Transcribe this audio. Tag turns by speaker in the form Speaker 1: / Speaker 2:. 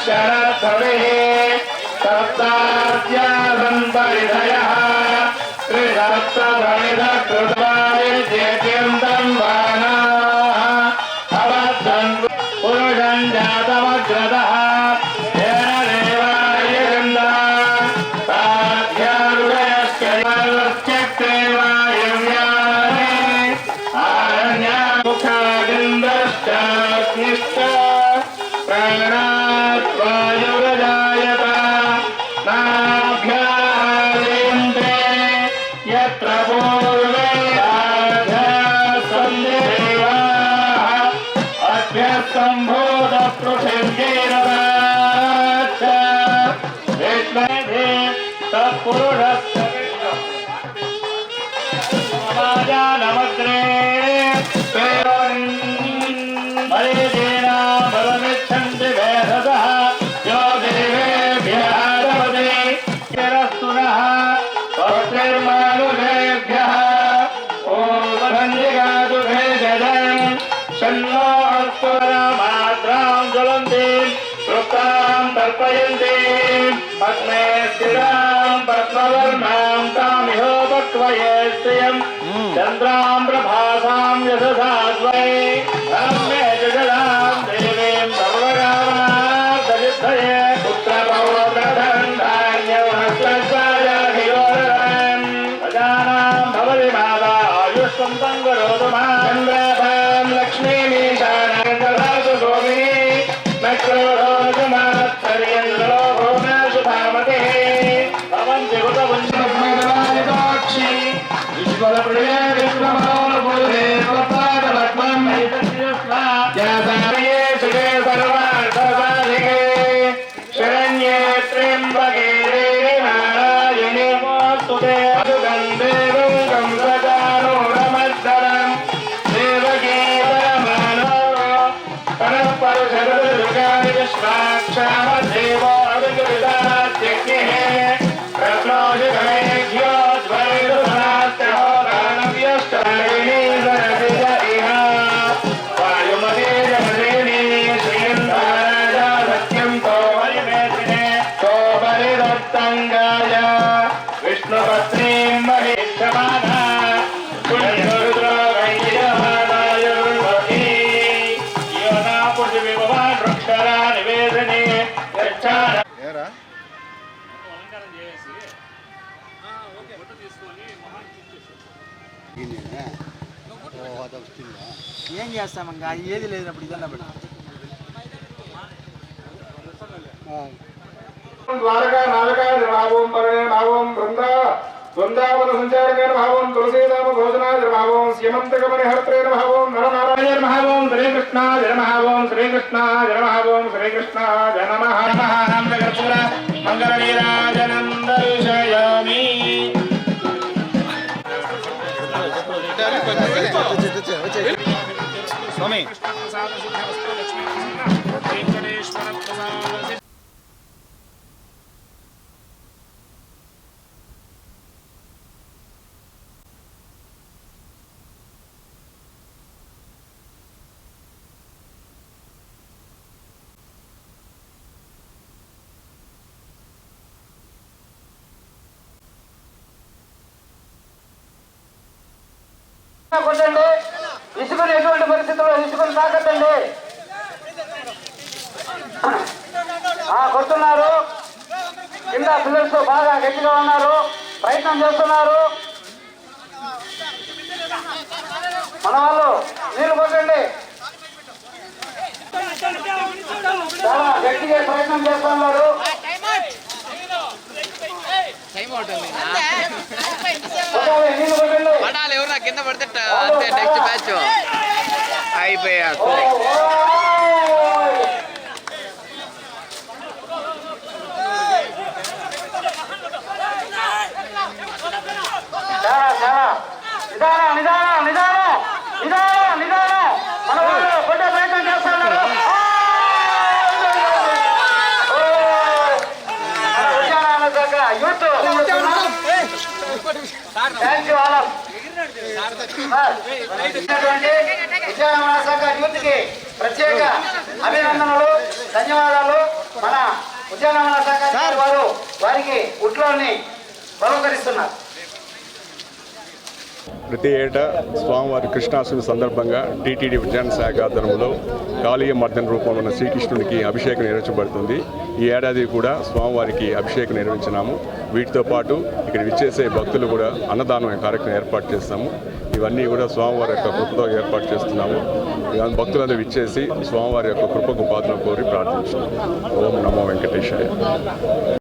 Speaker 1: शरद्धविः सप्तास्यासन्परिधयः त्रिसप्तभविदकृतवारित्यन्तं वानाः अवद्धन् पुरुषं जातमग्रतः येन देवायगन्धः साध्यारुदयश्चक्रे वायव्याने आरण्यामुखागन्धश्चाग्निश्च प्राणात् वायुरजायत नाभ्यालेन्द्रे यत्र पूर्वे आध्यासन्देवाः अभ्यस्तम्भूतपृथिव्यैरवाच्च विष्णुधे तत्पुरुषस्य समाजानमग्रे मरीचीना भवमिच्छन्ति वेधसः यो देवेभ्यः रवते चिरस्तुनः पौत्रिर्मानुषेभ्यः ओमभञ्जिगातु भेषजम् शन्नो अस्तुरमाद्रां ज्वलन्तीं तृप्तां तर्पयन्तीं पद्मे स्थिरां पद्मवर्णां तामिहोपक्वये श्रियम् चन्द्रां प्रभासां यशसा द्वै धर्मे जगदां देवीं सर्वकामार्थसिद्धये पुत्रपौत्रधन्धान्यवहस्रस्वायाधियोरम् प्रजानां भवति माता आयुष्सन्तं करोतु मान्द्राभां लक्ष्मीमीशानां ददातु सोमिनी न क्रोधो न मात्सर्यन्दलोभो न शुभामतिः भवन्ति कृतपुञ्जमग्मदायिताक्षी ईश्वरप्रिये विष्णुमनोनुकूले त्वत्पादपद्मं जाताये सुखे सर्वार्थसाधिके शरण्ये त्र्यम्बके देवी नारायणे नमोऽस्तुते सुगन्धे रुङ्गं सचानूरमद्धरं देवकी परमानो परःपरुषदुर्गाणि विश्वाक्षामदेवो अविकृतात्यग्निः रत्नोषिघमेभ्यो विष्णुपत्नीं महेशमाना पुण्यरुद्रो वैजयमानाय योना पृथिवी भवान् वृक्षरा निवेदने गच्छान
Speaker 2: ఏం చేస్తాం ఇంకా ఏది లేనప్పుడు ఇదన్నా పెడతాం
Speaker 1: ద్వారకా నారకా నిర్భావం పరణే భావం బృందావన సంచారకేణ భావం తులసీదామ భోజనాయ భావం శ్రీమంతగమని హర్త్రేణ భావం నరనారాయణ భావం శ్రీకృష్ణాయ నమః శ్రీకృష్ణాయ నమః శ్రీకృష్ణాయ నమః నామకర్పూర మంగళ నీరాజనం దర్శయామి స్వామి
Speaker 3: కొట్టండి ఇసుకలు ఎటువంటి పరిస్థితుల్లో ఇసుకలు తాకట్టండి కొడుతున్నారు కింద పిల్లర్స్ బాగా గట్టిగా ఉన్నారు ప్రయత్నం చేస్తున్నారు మన వాళ్ళు నీళ్లు కొట్టండి చాలా గట్టిగా ప్రయత్నం చేస్తున్నారు
Speaker 4: పడాలి ఎవరు నాకు కింద పడితే అంతే నెక్స్ట్ మ్యాచ్ అయిపోయా
Speaker 3: నిదానం నిదానం నిదానం నిదానం నిదానం మన వాళ్ళు కొట్టే ప్రయత్నం చేస్తున్నారు యూత్ థ్యాంక్ యూ ఆల్ విద్యారమణ శాఖ యూత్ కి ప్రత్యేక అభినందనలు ధన్యవాదాలు. మన ఉద్యానవన శాఖ వారు వారికి ఉట్లోని బహుకరిస్తున్నారు.
Speaker 5: ప్రతి ఏటా స్వామివారి కృష్ణాష్టమి సందర్భంగా టీటీడీ ఉద్యాన శాఖ ఆధ్వర్యంలో కాళీయ మర్దన రూపంలో ఉన్న శ్రీకృష్ణునికి అభిషేకం నిర్వహించబడుతుంది. ఈ ఏడాది కూడా స్వామివారికి అభిషేకం నిర్వహించినాము. వీటితో పాటు ఇక్కడ విచ్చేసే భక్తులు కూడా అన్నదానం కార్యక్రమం ఏర్పాటు చేస్తాము. ఇవన్నీ కూడా స్వామివారి యొక్క కృపతో ఏర్పాటు చేస్తున్నాము. భక్తులందరూ విచ్చేసి స్వామివారి యొక్క కృపకు పాత్ర కోరి ప్రార్థించున్నాము. ఓం నమో వెంకటేశాయ.